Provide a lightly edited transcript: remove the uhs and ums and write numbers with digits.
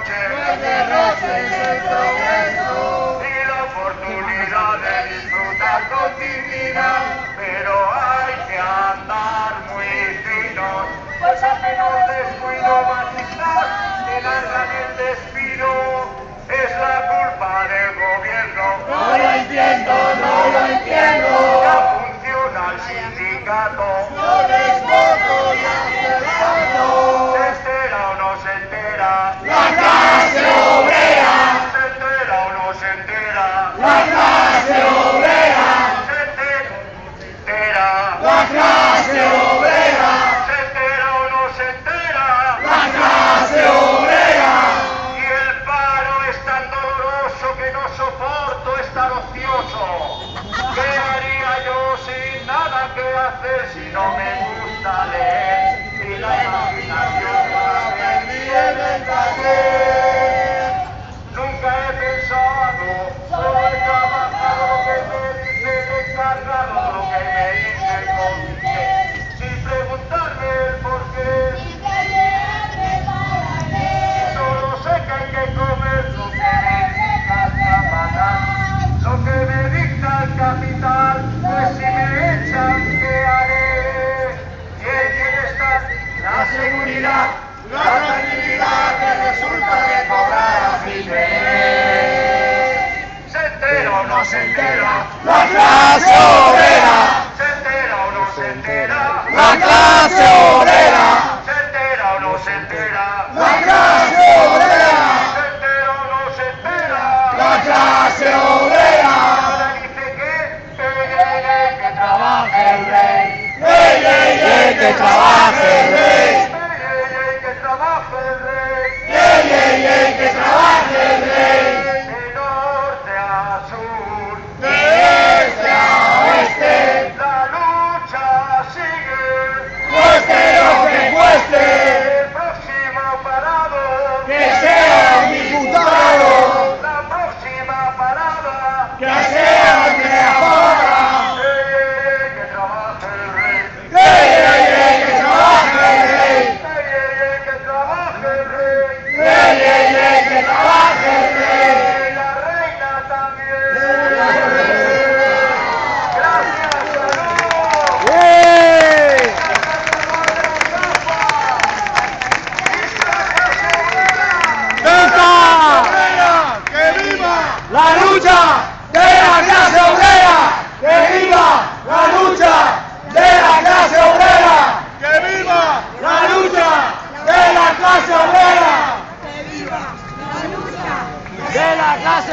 es el progreso y la oportunidad de disfrutar con dignidad, pero hay que andar muy finos, pues al menos descuido magistral que largan el despido, es la culpa del gobierno. No lo entiendo, no lo entiendo. Ya funciona el sindicato. No les voto y hace rato. ¿Se entera o no se entera? La clase obrera. ¿Se entera o no se entera? La clase obrera. ¿Se entera? La clase obrera. ¿Se entera o no se entera? La clase obrera. Y el paro es tan doloroso que no soporto estar ocioso. ¿Qué haría yo sin nada que hacer si no me gusta leer? Y la imaginación la perdí en el taller. Nunca he pensado, solo he trabajado lo que me dice el encargado, lo que me dice el comité, sin preguntarme el por qué. Solo sé que hay que comer lo que me dicta el capataz, lo que me dicta el capital, pues si me echan, ¿qué haré? Y el bienestar, la seguridad, la tranquilidad que resulta de cobrar a fin de mes. ¿Se entera o no se entera? La clase obrera. ¿Se entera o no se entera? La clase obrera. ¿Se entera o no se entera? La clase obrera. ¿Se entera o no se entera? La clase obrera. Ahora dice que trabaje el rey. ¡Ey, ey, ey, que trabaje el rey! Que trabaje el rey. ¡Ey, ey, ey, que trabaje el rey! De norte a sur, De este a oeste, la lucha sigue. cueste lo que cueste, El próximo parado, que sea un diputado, la próxima parada, que sea el de ahora. que trabaje el rey. ¡Ey, ey, ey, que trabaje el rey! Que trabaje el rey. ¡Ey, ey, ey, que trabaje el rey! Y la reina también. Gracias, salud. ¡Que viva la lucha de la clase obrera! ¡Que viva la lucha de la clase obrera! ¡Que viva la lucha de la clase obrera! ¡Que viva la lucha de la clase